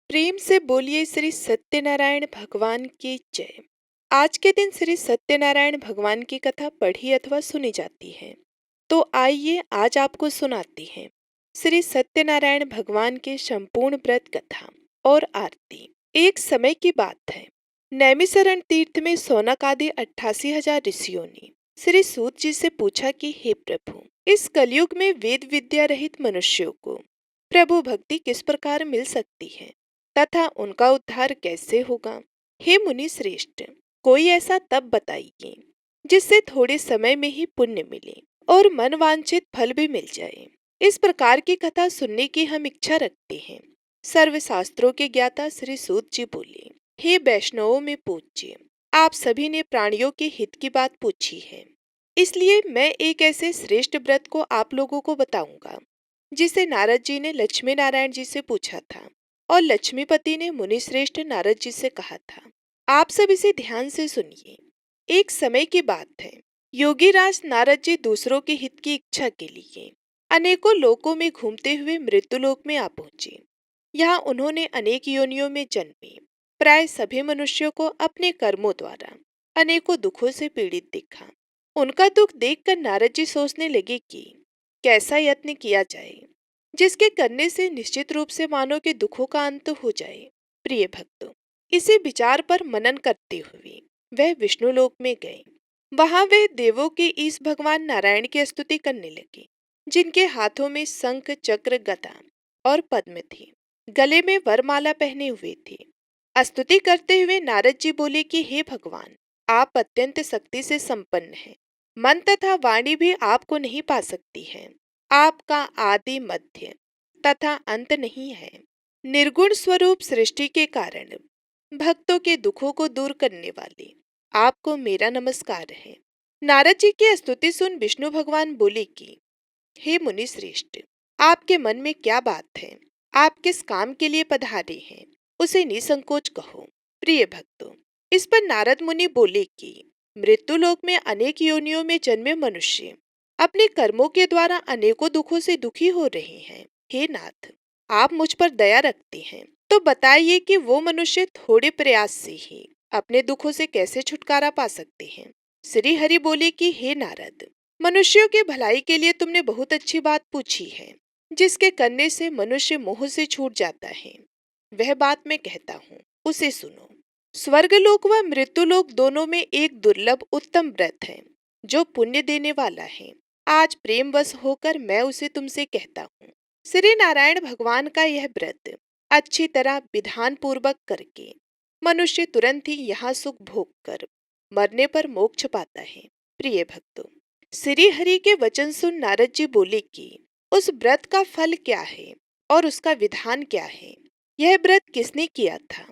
प्रेम से बोलिए श्री सत्यनारायण भगवान की जय। आज के दिन श्री सत्यनारायण भगवान की कथा पढ़ी अथवा सुनी जाती है। तो आइए आज आपको सुनाती हैं श्री सत्यनारायण भगवान के संपूर्ण व्रत कथा और आरती। एक समय की बात है, नैमिषारण्य तीर्थ में शौनक आदि 88,000 ऋषियों ने श्री सूत जी से पूछा कि हे प्रभु, इस कलयुग में वेद विद्या रहित मनुष्यों को प्रभु भक्ति किस प्रकार मिल सकती है तथा उनका उद्धार कैसे होगा। हे मुनि श्रेष्ठ, कोई ऐसा तप बताइए जिससे थोड़े समय में ही पुण्य मिले और मन वांछित फल भी मिल जाए। इस प्रकार की कथा सुनने की हम इच्छा रखते हैं। सर्वशास्त्रों के ज्ञाता श्री सूत जी बोले, हे वैष्णवों में पूज्य, आप सभी ने प्राणियों के हित की बात पूछी है, इसलिए मैं एक ऐसे श्रेष्ठ व्रत को आप लोगों को बताऊंगा जिसे नारद जी ने लक्ष्मी नारायण जी से पूछा था और लक्ष्मीपति ने मुनि श्रेष्ठ नारद जी से कहा था। आप सब इसे ध्यान से सुनिए। एक समय की बात है, योगीराज नारद जी दूसरों के हित की इच्छा के लिए अनेकों लोकों में घूमते हुए मृत्युलोक में आ पहुंचे। यहाँ उन्होंने अनेक योनियों में जन्मे प्राय सभी मनुष्यों को अपने कर्मों द्वारा अनेकों दुखों से पीड़ित देखा। उनका दुख देखकर नारद जी सोचने लगे कि कैसा यत्न किया जाए जिसके करने से निश्चित रूप से मानव के दुखों का अंत हो जाए। प्रिय भक्तों, इसी विचार पर मनन करते हुए वह विष्णु लोक में गए। वहां वह देवों के ईश भगवान नारायण की स्तुति करने लगे, जिनके हाथों में शंख चक्र गदा और पद्म थे, गले में वरमाला पहने हुए थे। स्तुति करते हुए नारद जी बोले कि हे भगवान, आप अत्यंत शक्ति से संपन्न हैं। मन तथा वाणी भी आपको नहीं पा सकती है। आपका आदि मध्य तथा अंत नहीं है। निर्गुण स्वरूप सृष्टि के कारण भक्तों के दुखों को दूर करने वाले आपको मेरा नमस्कार है। नारद जी की स्तुति सुन विष्णु भगवान बोले कि हे मुनि श्रेष्ठ, आपके मन में क्या बात है? आप किस काम के लिए पधारे हैं, उसे निसंकोच कहो। प्रिय भक्तों, इस पर नारद मुनि बोले कि मृत्युलोक में अनेक योनियों में जन्मे मनुष्य अपने कर्मों के द्वारा अनेकों दुखों से दुखी हो रहे हैं। हे नाथ, आप मुझ पर दया रखते हैं, तो बताइए कि वो मनुष्य थोड़े प्रयास से ही अपने दुखों से कैसे छुटकारा पा सकते हैं। श्री हरि बोले कि हे नारद, मनुष्यों की भलाई के लिए तुमने बहुत अच्छी बात पूछी है, जिसके करने से मनुष्य मोह से छूट जाता है। वह बात मैं कहता हूँ, उसे सुनो। स्वर्गलोक व मृत्युलोक दोनों में एक दुर्लभ उत्तम व्रत है जो पुण्य देने वाला है। आज प्रेमवश होकर मैं उसे तुमसे कहता हूँ। श्री नारायण भगवान का यह व्रत अच्छी तरह विधान पूर्वक करके मनुष्य तुरंत ही यहाँ सुख भोग कर मरने पर मोक्ष पाता है। प्रिय भक्तों, श्री हरि के वचन सुन नारद जी बोले कि उस व्रत का फल क्या है और उसका विधान क्या है। यह व्रत किसने किया था,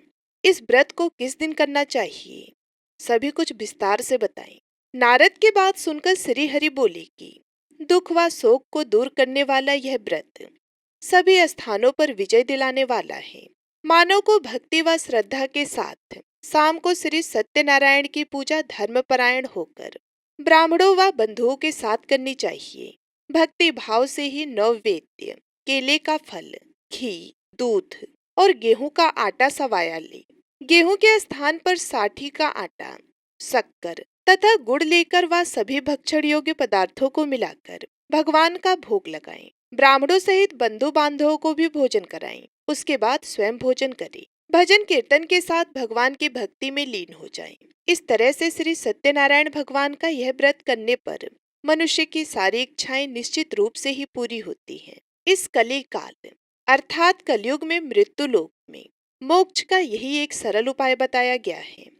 इस व्रत को किस दिन करना चाहिए, सभी कुछ विस्तार से बताएं। नारद की बात सुनकर श्री हरि बोले कि दुख व शोक को दूर करने वाला यह व्रत सभी स्थानों पर विजय दिलाने वाला है। मानव को भक्ति व श्रद्धा के साथ शाम को श्री सत्यनारायण की पूजा धर्मपरायण होकर ब्राह्मणों व बंधुओं के साथ करनी चाहिए। भक्ति भाव से ही नैवेद्य केले का फल, घी, दूध और गेहूं का आटा सवाया ले। गेहूं के स्थान पर साठी का आटा, शक्कर तथा गुड़ लेकर वह सभी भक्षण योग्य पदार्थों को मिलाकर भगवान का भोग लगाएं। ब्राह्मणों सहित बंधु बांधवों को भी भोजन कराएं। उसके बाद स्वयं भोजन करें। भजन कीर्तन के साथ भगवान की भक्ति में लीन हो जाएं। इस तरह से श्री सत्यनारायण भगवान का यह व्रत करने पर मनुष्य की सारी इच्छाएं निश्चित रूप से ही पूरी होती हैं। इस कली काल अर्थात कलयुग में मृत्युलोक में मोक्ष का यही एक सरल उपाय बताया गया है।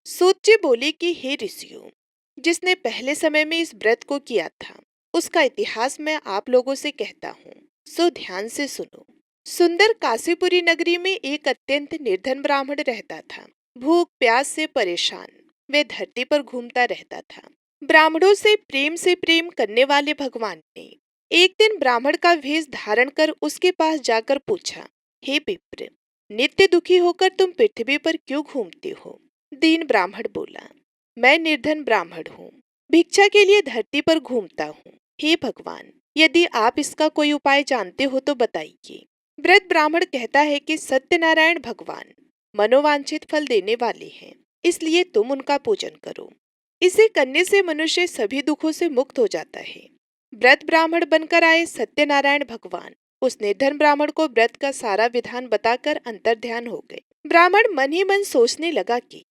सूत जी बोले कि हे ऋषियों, जिसने पहले समय में इस व्रत को किया था उसका इतिहास मैं आप लोगों से कहता हूँ, सो ध्यान से सुनो। सुंदर काशीपुरी नगरी में एक अत्यंत निर्धन ब्राह्मण रहता था। भूख प्यास से परेशान वे धरती पर घूमता रहता था। ब्राह्मणों से प्रेम करने वाले भगवान ने एक दिन ब्राह्मण का वेश धारण कर उसके पास जाकर पूछा, हे विप्र, नित्य दुखी होकर तुम पृथ्वी पर क्यों घूमते हो? दीन ब्राह्मण बोला, मैं निर्धन ब्राह्मण हूँ, भिक्षा के लिए धरती पर घूमता हूँ। हे भगवान, यदि आप इसका कोई उपाय जानते हो तो बताइए। वृद्ध ब्राह्मण कहता है कि सत्यनारायण भगवान मनोवांछित फल देने वाले हैं, इसलिए तुम उनका पूजन करो। इसे करने से मनुष्य सभी दुखों से मुक्त हो जाता है। वृद्ध ब्राह्मण बनकर आए सत्यनारायण भगवान उस निर्धन ब्राह्मण को व्रत का सारा विधान बताकर अंतर्ध्यान हो गए। ब्राह्मण मन ही मन सोचने लगा कि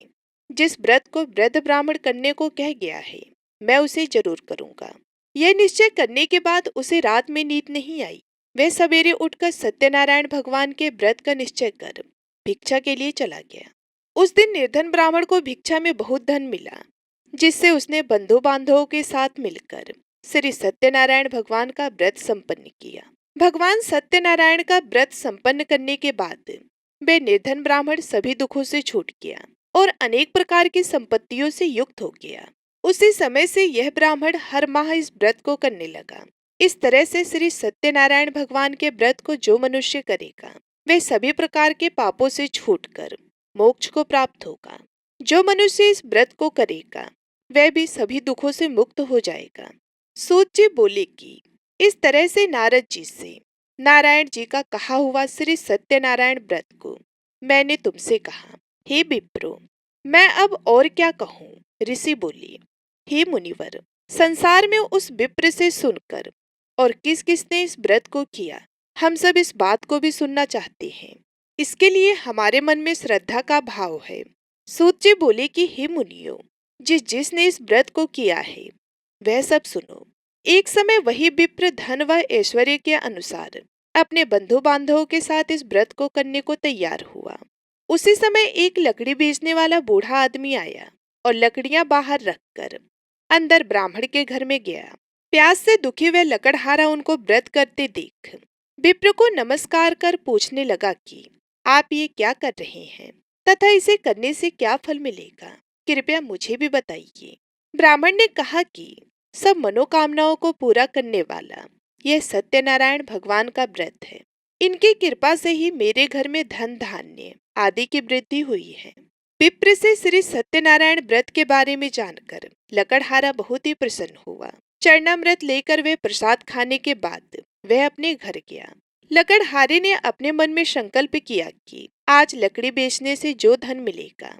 जिस व्रत को वृद्ध ब्राह्मण करने को कह गया है, मैं उसे जरूर करूंगा। यह निश्चय करने के बाद उसे रात में नींद नहीं आई। वह सवेरे उठकर सत्यनारायण भगवान के व्रत का निश्चय कर भिक्षा के लिए चला गया। उस दिन निर्धन ब्राह्मण को भिक्षा में बहुत धन मिला, जिससे उसने बंधु बांधवों के साथ मिलकर श्री सत्यनारायण भगवान का व्रत संपन्न किया। भगवान सत्यनारायण का व्रत संपन्न करने के बाद वे निर्धन ब्राह्मण सभी दुखों से छूट गया और अनेक प्रकार की संपत्तियों से युक्त हो गया। उसी समय से यह ब्राह्मण हर माह इस व्रत को करने लगा। इस तरह से श्री सत्यनारायण भगवान के व्रत को जो मनुष्य करेगा, वह सभी प्रकार के पापों से छूटकर मोक्ष को प्राप्त होगा। जो मनुष्य इस व्रत को करेगा, वह भी सभी दुखों से मुक्त हो जाएगा। सूत जी बोले कि इस तरह से नारद जी से नारायण जी का कहा हुआ श्री सत्यनारायण व्रत को मैंने तुमसे कहा। हे विप्रो, मैं अब और क्या कहूँ। ऋषि बोले, हे मुनिवर, संसार में उस विप्र से सुनकर और किस किसने इस व्रत को किया, हम सब इस बात को भी सुनना चाहते हैं। इसके लिए हमारे मन में श्रद्धा का भाव है। सूत जी बोले कि हे मुनियों, जिसने इस व्रत को किया है वह सब सुनो। एक समय वही विप्र धन व ऐश्वर्य के अनुसार अपने बंधु बांधवों के साथ इस व्रत को करने को तैयार हुआ। उसी समय एक लकड़ी बेचने वाला बूढ़ा आदमी आया और लकड़ियां बाहर रखकर अंदर ब्राह्मण के घर में गया। प्यास से दुखी वह लकड़हारा उनको व्रत करते देख विप्र को नमस्कार कर पूछने लगा कि आप ये क्या कर रहे हैं तथा इसे करने से क्या फल मिलेगा, कृपया मुझे भी बताइए। ब्राह्मण ने कहा कि सब मनोकामनाओं को पूरा करने वाला यह सत्यनारायण भगवान का व्रत है। इनकी कृपा से ही मेरे घर में धन धान्य आदि की वृद्धि हुई है। विप्र से श्री सत्यनारायण व्रत के बारे में जानकर लकड़हारा बहुत ही प्रसन्न हुआ। चरणामृत लेकर वह प्रसाद खाने के बाद वह अपने घर गया। लकड़हारे ने अपने मन में संकल्प किया कि आज लकड़ी बेचने से जो धन मिलेगा,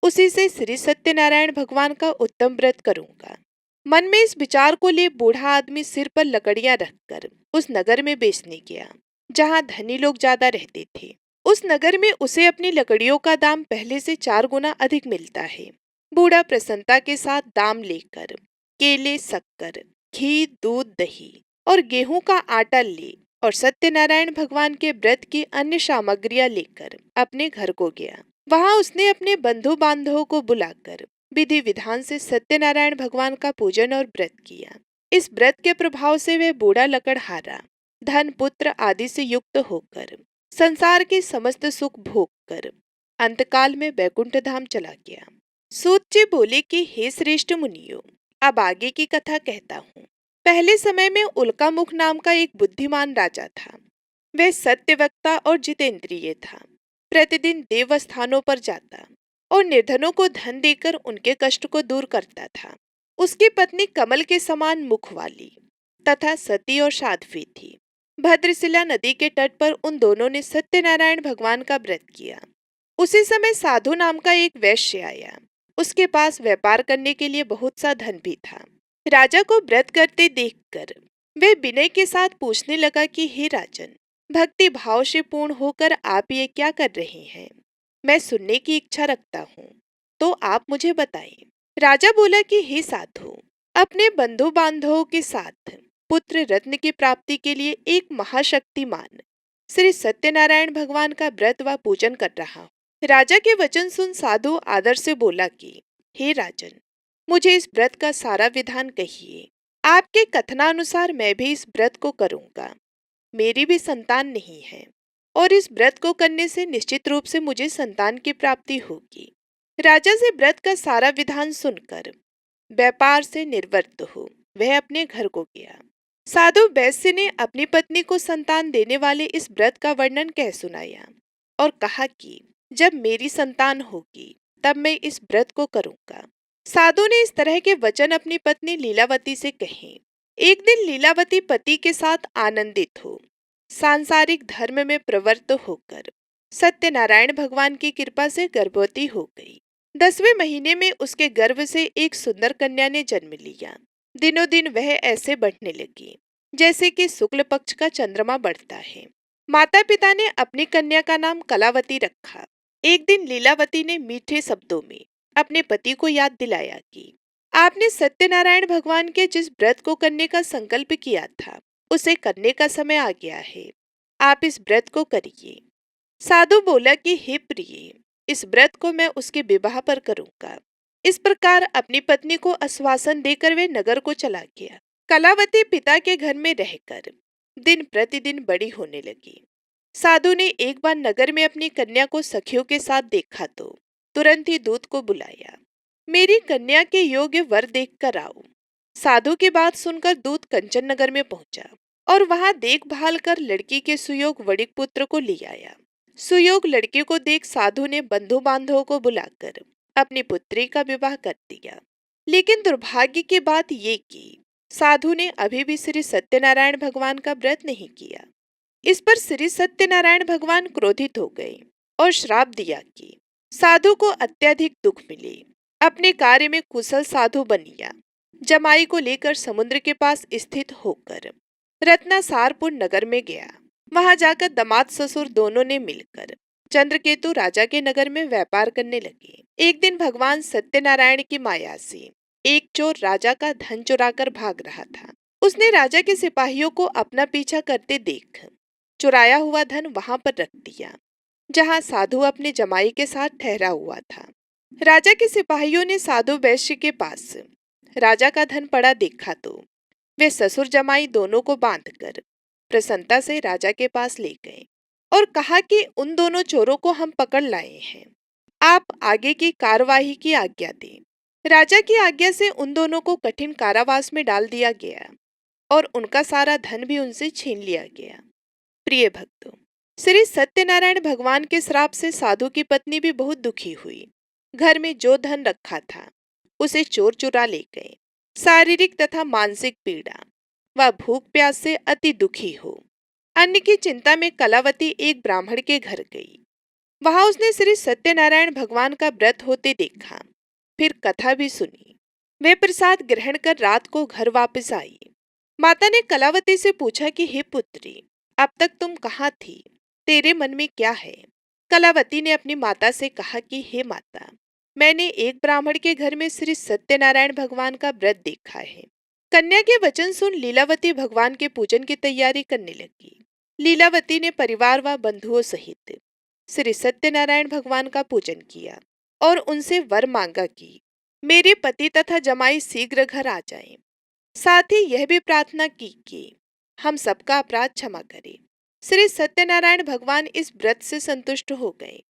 उसी से श्री सत्यनारायण भगवान का उत्तम व्रत करूंगा। मन में इस विचार को ले बूढ़ा आदमी सिर पर लकड़ियां रखकर उस नगर में बेचने गया, जहां धनी लोग ज्यादा रहते थे। उस नगर में उसे अपनी लकड़ियों का दाम पहले से 4 गुना अधिक मिलता है। बूढ़ा प्रसन्नता के साथ दाम लेकर केले, शक्कर, घी, दूध, दही और गेहूं का आटा ले और सत्यनारायण भगवान के व्रत की अन्य सामग्रियां लेकर अपने घर को गया। वहां उसने अपने बंधु बांधवों को बुलाकर विधि विधान से सत्यनारायण भगवान का पूजन और व्रत किया। इस व्रत के प्रभाव से वह बूढ़ा लकड़हारा धन, पुत्र आदि से युक्त होकर संसार के समस्त सुख भोग कर अंतकाल में वैकुंठ धाम चला गया। सूत जी बोले कि हे श्रेष्ठ मुनियों, अब आगे की कथा कहता हूँ। पहले समय में उल्कामुख नाम का एक बुद्धिमान राजा था। वह सत्यवक्ता और जितेंद्रिय था। प्रतिदिन देव स्थानों पर जाता और निर्धनों को धन देकर उनके कष्ट को दूर करता था। उसकी पत्नी कमल के समान मुख वाली तथा सती और साध्वी थी। भद्रशिला नदी के तट पर उन दोनों ने सत्यनारायण भगवान का व्रत किया। उसी समय साधु नाम का एक वैश्य आया। उसके पास व्यापार करने के लिए बहुत सा धन भी था। राजा को व्रत करते देखकर वे विनय के साथ पूछने लगा कि हे राजन, भक्ति भाव से पूर्ण होकर आप ये क्या कर रहे हैं? मैं सुनने की इच्छा रखता हूँ, तो आप मुझे बताएं। राजा बोला कि हे साधु, अपने बंधु बांधवों के साथ पुत्र रत्न की प्राप्ति के लिए एक महाशक्तिमान श्री सत्यनारायण भगवान का व्रत व पूजन कर रहा हूँ। राजा के वचन सुन साधु आदर से बोला कि हे राजन, मुझे इस व्रत का सारा विधान कहिए। आपके कथनानुसार मैं भी इस व्रत को करूंगा। मेरी भी संतान नहीं है और इस व्रत को करने से निश्चित रूप से मुझे संतान की प्राप्ति होगी। राजा से व्रत का सारा विधान सुनकर व्यापार से निवृत्त हो वह अपने घर को गया। साधु वैश्य ने अपनी पत्नी को संतान देने वाले इस व्रत का वर्णन कह सुनाया और कहा कि जब मेरी संतान होगी तब मैं इस व्रत को करूंगा। साधु ने इस तरह के वचन अपनी पत्नी लीलावती से कहे। एक दिन लीलावती पति के साथ आनंदित हो सांसारिक धर्म में प्रवृत्त होकर सत्यनारायण भगवान की कृपा से गर्भवती हो गई। 10वें महीने में उसके गर्भ से एक सुंदर कन्या ने जन्म लिया। दिनों दिन वह ऐसे बढ़ने लगी जैसे कि शुक्ल पक्ष का चंद्रमा बढ़ता है। माता पिता ने अपनी कन्या का नाम कलावती रखा। एक दिन लीलावती ने मीठे शब्दों में अपने पति को याद दिलाया कि आपने सत्यनारायण भगवान के जिस व्रत को करने का संकल्प किया था उसे करने का समय आ गया है। आप इस व्रत को करिए। साधु बोला कि हे प्रिय, इस व्रत को मैं उसके विवाह पर करूंगा। इस प्रकार अपनी पत्नी को आश्वासन देकर वे नगर को चला गया। कलावती पिता के घर में रहकर दिन प्रतिदिन बड़ी होने लगी। साधु ने एक बार नगर में अपनी कन्या को सखियों के साथ देखा तो तुरंत ही दूत को बुलाया। मेरी कन्या के योग्य वर देखकर आओ। साधु की बात सुनकर दूत कंचन नगर में पहुंचा और वहां देखभाल कर लड़की के सुयोग वणिक पुत्र को ले आया। सुयोग लड़के को देख साधु ने बंधु बांधवों को बुलाकर अपनी पुत्री का विवाह कर दिया। लेकिन दुर्भाग्य की बात ये कि साधु ने अभी भी श्री सत्यनारायण भगवान का व्रत नहीं किया। इस पर श्री सत्यनारायण भगवान क्रोधित हो गए और श्राप दिया कि साधु को अत्यधिक दुख मिले। अपने कार्य में कुशल साधु बनिया जमाई को लेकर समुद्र के पास स्थित होकर रत्नासारपुर नगर में गया। वहां जाकर दामाद ससुर दोनों ने मिलकर चंद्रकेतु राजा के नगर में व्यापार करने लगे। एक दिन भगवान सत्यनारायण की माया से एक चोर राजा का धन चुराकर भाग रहा था। उसने राजा के सिपाहियों को अपना पीछा करते देख चुराया हुआ धन वहां पर रख दिया जहां साधु अपने जमाई के साथ ठहरा हुआ था। राजा के सिपाहियों ने साधु वैश्य के पास राजा का धन पड़ा देखा तो वे ससुर जमाई दोनों को बांधकर प्रसन्नता से राजा के पास ले गए और कहा कि उन दोनों चोरों को हम पकड़ लाए हैं। आप आगे की कार्यवाही की आज्ञा दें। राजा की आज्ञा से उन दोनों को कठिन कारावास में डाल दिया गया और उनका सारा धन भी उनसे छीन लिया गया। प्रिय भक्तों, श्री सत्यनारायण भगवान के श्राप से साधु की पत्नी भी बहुत दुखी हुई। घर में जो धन रखा था उसे चोर चुरा ले गए। शारीरिक तथा मानसिक पीड़ा वह भूख प्यास से अति दुखी हो अन्न की चिंता में कलावती एक ब्राह्मण के घर गई। वहां उसने श्री सत्यनारायण भगवान का व्रत होते देखा, फिर कथा भी सुनी। वे प्रसाद ग्रहण कर रात को घर वापस आई। माता ने कलावती से पूछा कि हे पुत्री, अब तक तुम कहाँ थी? तेरे मन में क्या है? कलावती ने अपनी माता से कहा कि हे माता, मैंने एक ब्राह्मण के घर में श्री सत्यनारायण भगवान का व्रत देखा है। कन्या के वचन सुन लीलावती भगवान के पूजन की तैयारी करने लगी। लीलावती ने परिवार व बंधुओं सहित श्री सत्यनारायण भगवान का पूजन किया और उनसे वर मांगा कि मेरे पति तथा जमाई शीघ्र घर आ जाएं। साथ ही यह भी प्रार्थना की कि हम सबका अपराध क्षमा करें। श्री सत्यनारायण भगवान इस व्रत से संतुष्ट हो गए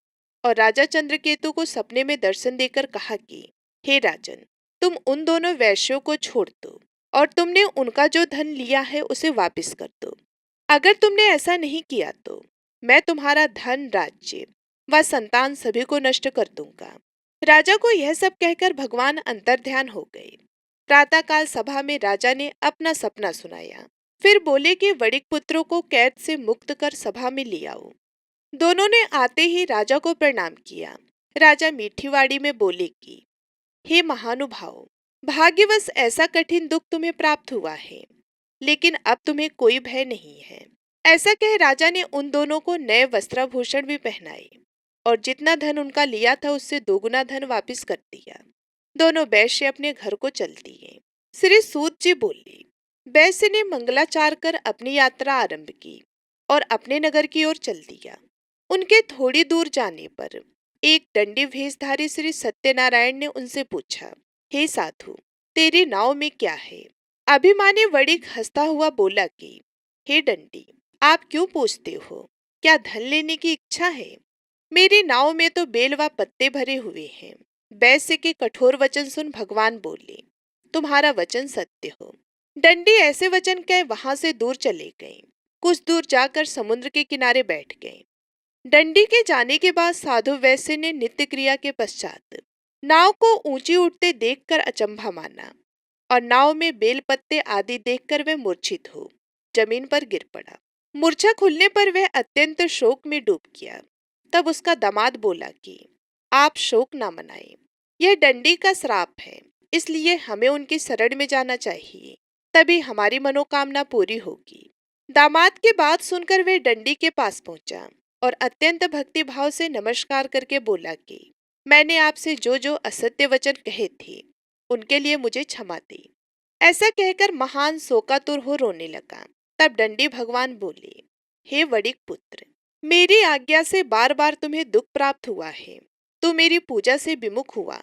और राजा चंद्रकेतु को सपने में दर्शन देकर कहा कि हे राजन, तुम उन दोनों वैश्यों को छोड़ दो और तुमने उनका जो धन लिया है उसे वापस कर दो। अगर तुमने ऐसा नहीं किया तो मैं तुम्हारा धन, राज्य व संतान सभी को नष्ट कर दूंगा। राजा को यह सब कहकर भगवान अंतर्ध्यान हो गए। प्रातःकाल सभा में राजा ने अपना सपना सुनाया। फिर बोले कि वणिक पुत्रों को कैद से मुक्त कर सभा में ले आओ। दोनों ने आते ही राजा को प्रणाम किया। राजा मीठी वाणी में बोले कि हे महानुभाव, भाग्यवश ऐसा कठिन दुख तुम्हें प्राप्त हुआ है, लेकिन अब तुम्हें कोई भय नहीं है। ऐसा कह राजा ने उन दोनों को नए वस्त्राभूषण भी पहनाए और जितना धन उनका लिया था उससे दोगुना धन वापस कर दिया। दोनों वैश्य अपने घर को चल दिए। श्री सूत जी बोले, वैश्य ने मंगलाचार कर अपनी यात्रा आरंभ की और अपने नगर की ओर चल दिया। उनके थोड़ी दूर जाने पर एक दंडी भेषधारी श्री सत्यनारायण ने उनसे पूछा, हे साधु, तेरी नाव में क्या है? अभिमानी वणिक हंसता हुआ बोला कि हे दंडी, आप क्यों पूछते हो? क्या धन लेने की इच्छा है? मेरी नाव में तो बेल व पत्ते भरे हुए हैं। वैश्य के कठोर वचन सुन भगवान बोले, तुम्हारा वचन सत्य हो। दंडी ऐसे वचन कह वहां से दूर चले गए। कुछ दूर जाकर समुद्र के किनारे बैठ गए। दंडी के जाने के बाद साधु वैश्य ने नित्य क्रिया के पश्चात नाव को ऊंची उठते देखकर अचंभा माना और नाव में बेल पत्ते आदि देखकर वह मूर्छित हो जमीन पर गिर पड़ा। मूर्छा खुलने पर वह अत्यंत शोक में डूब गया। तब उसका दामाद बोला कि आप शोक ना मनाएं, यह डंडी का श्राप है, इसलिए हमें उनकी शरण में जाना चाहिए, तभी हमारी मनोकामना पूरी होगी। दामाद की बात सुनकर वह डंडी के पास पहुंचा और अत्यंत भक्ति भाव से नमस्कार करके बोला कि मैंने आपसे जो जो असत्य वचन कहे थे उनके लिए मुझे क्षमा दी। ऐसा कहकर महान शोकातुर हो रोने लगा। तब डंडी भगवान बोले, हे वडिक पुत्र, मेरी आज्ञा से बार बार तुम्हें दुख प्राप्त हुआ है, तू मेरी पूजा से विमुख हुआ।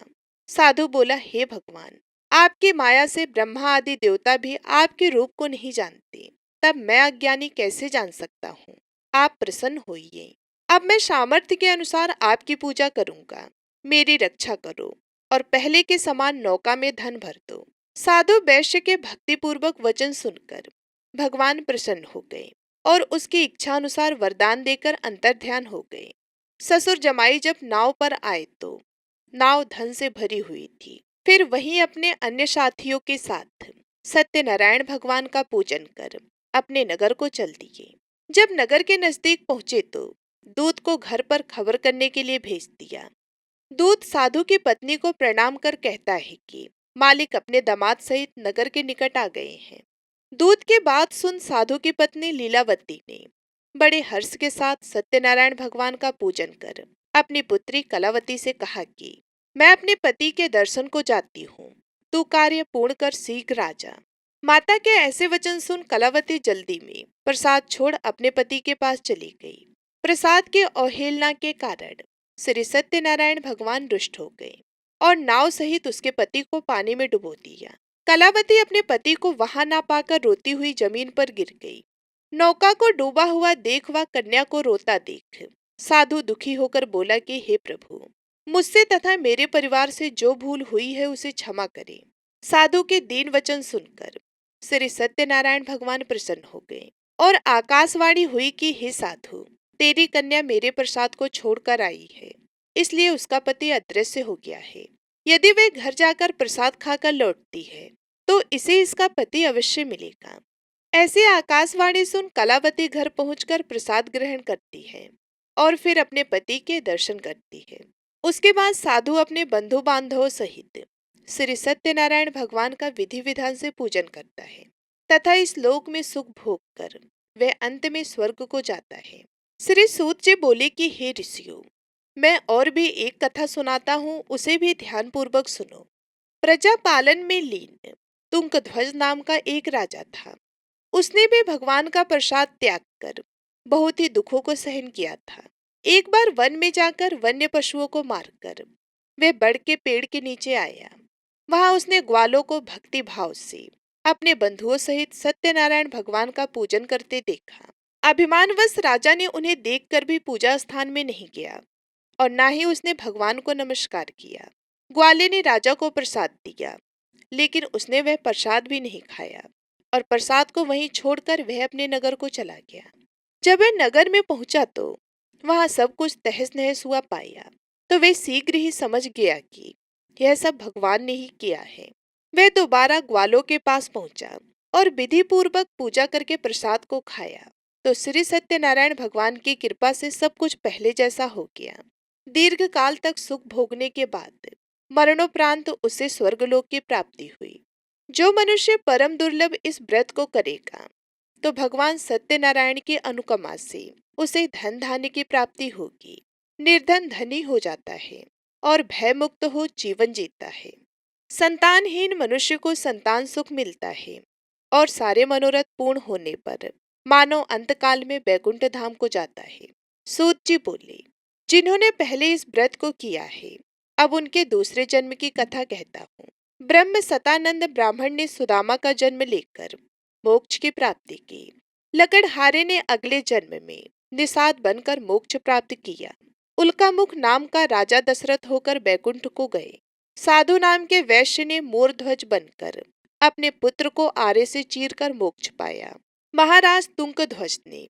साधु बोला, हे भगवान, आपकी माया से ब्रह्मा आदि देवता भी आपके रूप को नहीं जानते, तब मैं अज्ञानी कैसे जान सकता हूँ। आप प्रसन्न होइए, अब मैं सामर्थ्य के अनुसार आपकी पूजा करूंगा। मेरी रक्षा करो और पहले के समान नौका में धन भर दो। साधु वैश्य के भक्तिपूर्वक वचन सुनकर भगवान प्रसन्न हो गए और उसकी इच्छा अनुसार वरदान देकर अंतर्ध्यान हो गए। ससुर जमाई जब नाव पर आए तो नाव धन से भरी हुई थी। फिर वहीं अपने अन्य साथियों के साथ सत्यनारायण भगवान का पूजन कर अपने नगर को चल दिए। जब नगर के नजदीक पहुंचे तो दूत को घर पर खबर करने के लिए भेज दिया। दूत साधु की पत्नी को प्रणाम कर कहता है कि मालिक अपने दामाद सहित नगर के निकट आ गए हैं। दूत की बात सुन साधु की पत्नी लीलावती ने बड़े हर्ष के साथ सत्यनारायण भगवान का पूजन कर अपनी पुत्री कलावती से कहा कि मैं अपने पति के दर्शन को जाती हूँ, तू कार्य पूर्ण कर शीघ्र आ जा। माता के ऐसे वचन सुन कलावती जल्दी में प्रसाद छोड़ अपने पति के पास चली गई। प्रसाद की अवहेलना के कारण श्री सत्यनारायण भगवान रुष्ट हो गए और नाव सहित उसके पति को पानी में डुबो दिया। कलावती अपने पति को वहां ना पाकर रोती हुई जमीन पर गिर गई। नौका को डूबा हुआ देख वह कन्या को रोता देख साधु दुखी होकर बोला कि हे प्रभु, मुझसे तथा मेरे परिवार से जो भूल हुई है उसे क्षमा करें। साधु के दीन वचन सुनकर श्री सत्यनारायण भगवान प्रसन्न हो गए और आकाशवाणी हुई कि हे साधु, तेरी कन्या मेरे प्रसाद को छोड़कर आई है, इसलिए उसका पति अदृश्य हो गया है। यदि वे घर जाकर प्रसाद खाकर लौटती है तो इसे इसका पति अवश्य मिलेगा। ऐसी आकाशवाणी सुन कलावती घर पहुंचकर प्रसाद ग्रहण करती है और फिर अपने पति के दर्शन करती है। उसके बाद साधु अपने बंधु बांधवों सहित श्री सत्यनारायण भगवान का विधि विधान से पूजन करता है तथा इस लोक में सुख भोग कर वह अंत में स्वर्ग को जाता है। श्री सूत जी बोले कि हे ऋषियों, मैं और भी एक कथा सुनाता हूँ, उसे भी ध्यान पूर्वक सुनो। प्रजा पालन में लीन तुंगध्वज नाम का एक राजा था। उसने भी भगवान का प्रसाद त्याग कर बहुत ही दुखों को सहन किया था। एक बार वन में जाकर वन्य पशुओं को मारकर वह बड़ के पेड़ के नीचे आया। वहां उसने ग्वालों को भक्ति भाव से अपने बंधुओं सहित सत्यनारायण भगवान का पूजन करते देखा। अभिमानवश राजा ने उन्हें देखकर भी पूजा स्थान में नहीं गया और ना ही उसने भगवान को नमस्कार किया। ग्वाले ने राजा को प्रसाद दिया, लेकिन उसने वह प्रसाद भी नहीं खाया और प्रसाद को वहीं छोड़कर वह अपने नगर को चला गया। जब वह नगर में पहुंचा तो वहां सब कुछ तहस नहस हुआ पाया, तो वह शीघ्र ही समझ गया कि यह सब भगवान ने ही किया है। वह दोबारा ग्वालों के पास पहुंचा और विधि पूर्वक पूजा करके प्रसाद को खाया तो श्री सत्यनारायण भगवान की कृपा से सब कुछ पहले जैसा हो गया। दीर्घ काल तक सुख भोगने के बाद मरणोपरांत उसे स्वर्गलोक की प्राप्ति हुई। जो मनुष्य परम दुर्लभ इस व्रत को करेगा तो भगवान सत्यनारायण की अनुकंपा से उसे धन धान्य की प्राप्ति होगी। निर्धन धनी हो जाता है और भय मुक्त हो जीवन जीता है। संतानहीन मनुष्य को संतान सुख मिलता है और सारे मनोरथ पूर्ण होने पर मानव अंतकाल में बैकुंठ धाम को जाता है। सूत जी बोले, जिन्होंने पहले इस व्रत को किया है अब उनके दूसरे जन्म की कथा कहता हूँ। ब्रह्म सतानंद ब्राह्मण ने सुदामा का जन्म लेकर मोक्ष की प्राप्ति की। लकड़हारे ने अगले जन्म में निषाद बनकर मोक्ष प्राप्त किया। उल्कामुख नाम का राजा दशरथ होकर बैकुंठ को गए। साधु नाम के वैश्य ने मोरध्वज बनकर अपने पुत्र को आरे से चीरकर मोक्ष पाया। महाराज तुंगध्वज ने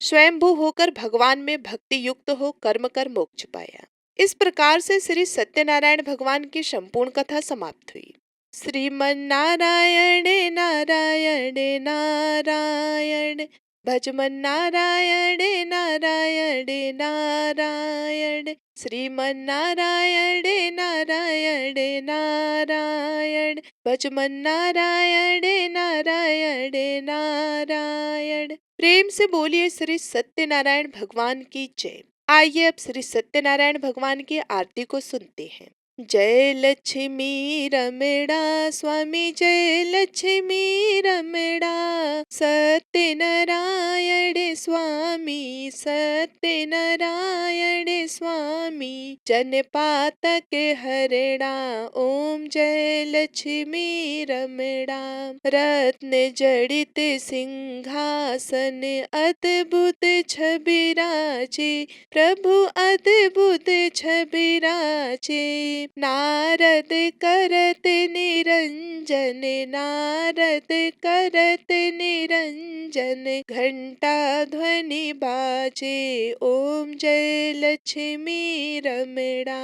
स्वयंभू होकर भगवान में भक्ति युक्त हो कर्म कर मोक्ष पाया। इस प्रकार से श्री सत्यनारायण भगवान की संपूर्ण कथा समाप्त हुई। श्रीमन नारायण नारायण नारायण भज मन नारायण नारायण नारायण, श्रीमन नारायण नारायण नारायण, भज मन नारायण नारायण नारायण। प्रेम से बोलिए श्री सत्यनारायण भगवान की जय। आइए अब श्री सत्यनारायण भगवान की आरती को सुनते हैं। जय लक्ष्मी रमणा स्वामी, जय लक्ष्मी रमणा, सत्यनारायण स्वामी, सत्यनारायण स्वामी, जनपातक हरणा, ओम जय लक्ष्मी रमणा। रत्न जड़ित सिंहासन, अद्भुत छबिराजे, प्रभु अद्भुत छबिराजे, नारद करत निरंजन, नारद करत निरंजन, घंटा ध्वनि बाजे, ओम जय लक्ष्मी रमणा।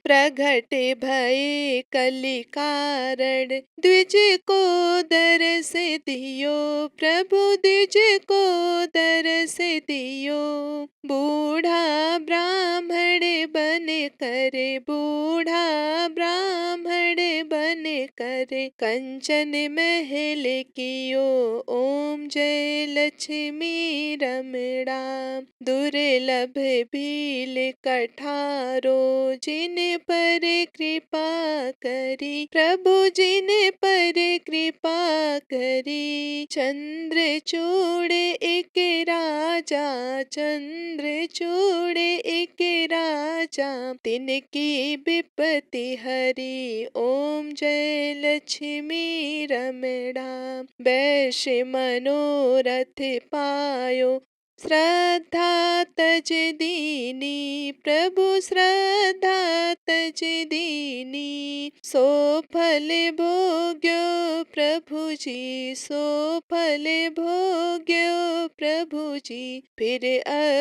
प्रगट भये कलि कारण, द्विज को दरस दियो, प्रभु द्विज को दरस दियो, बूढ़ा ब्राह्मण बन करे, बूढ़ा ब्राह्मण बन करे, कंचन महल कियो, ओम जय लक्ष्मी रमणा। दुर्लभ भील कठारो, जिन पर कृपा करी, प्रभु जिन पर कृपा करी, चंद्रचूड़ एक राजा, चंद्रचूड़ एक राजा, तिनकी विपत्ति हरी, ओम जय लक्ष्मी रमणा। वैश्य मनोरथ पायो, श्रद्धा तज दीनी, प्रभु श्रद्धा तज दीनी, सो फल भोग्यो प्रभु जी, सो फल भोग्यो प्रभु जी, फिर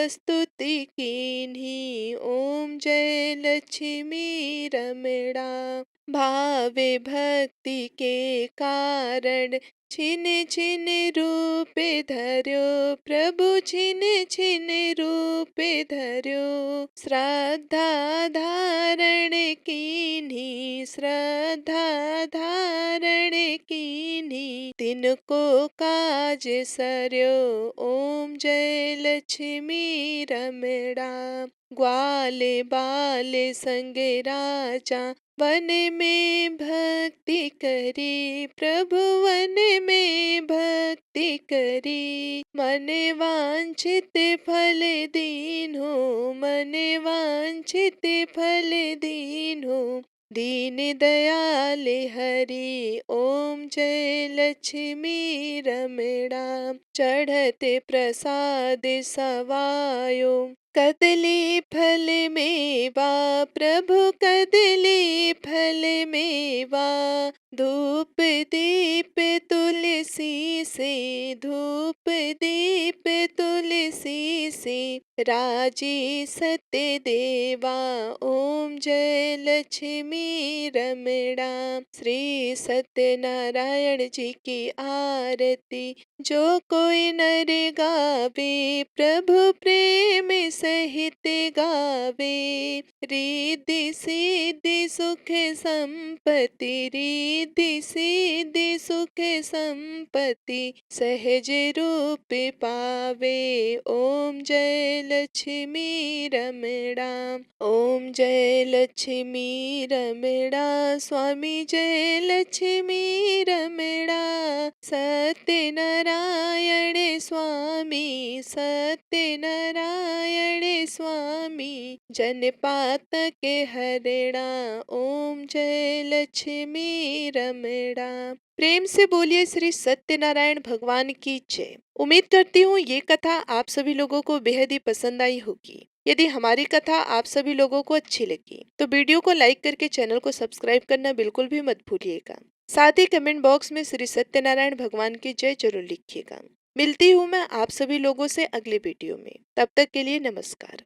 स्तुति कीन्ही, ओम जय लक्ष्मी रमणा। भावे भक्ति के कारण, छिन छिन रूप धर्यो, प्रभु छिन छिन रूप धर्यो, श्रद्धा धारण कीन्ही, श्रद्धा धारण कीन्ही, तिनको काज सर्यो, ओम जय लक्ष्मी रमणा। ग्वाल बाल संग राजा, वन में भक्ति करी, प्रभु वन में भक्ति करी, मन वांछित फल दीन्हो, मन वांछित फल दीन्हो, दीन दयाल हरि, ओम जय लक्ष्मी रमणा। चढ़त प्रसाद सवायो, कदली फल मेवा, प्रभु कदली फल मेवा, धूप दीप तुलसी से, धूप दीप तुलसी से, राजी सत्य देवा, ओम जय लक्ष्मी रमणा। श्री सत्यनारायण जी की आरती जो कोई नर गावे, प्रभु प्रेम सहित गावे, रिद्धि सिद्धि सुख संपत्ति, रिद्धि सिद्धि सुख संपत्ति, सहज रूप पावे, ओम जय लक्ष्मी रमणा, ओम जय लक्ष्मी रमणा, स्वामी जय लक्ष्मी रमणा, सत्यनारायण स्वामी, सत्यनारायण स्वामी, जनपातक हरणा, ओम जय लक्ष्मी रमणा। प्रेम से बोलिए श्री सत्यनारायण भगवान की जय। उम्मीद करती हूँ ये कथा आप सभी लोगों को बेहद ही पसंद आई होगी। यदि हमारी कथा आप सभी लोगों को अच्छी लगी तो वीडियो को लाइक करके चैनल को सब्सक्राइब करना बिल्कुल भी मत भूलिएगा। साथ ही कमेंट बॉक्स में श्री सत्यनारायण भगवान की जय जरूर लिखिएगा। मिलती हूँ मैं आप सभी लोगों से अगले वीडियो में। तब तक के लिए नमस्कार।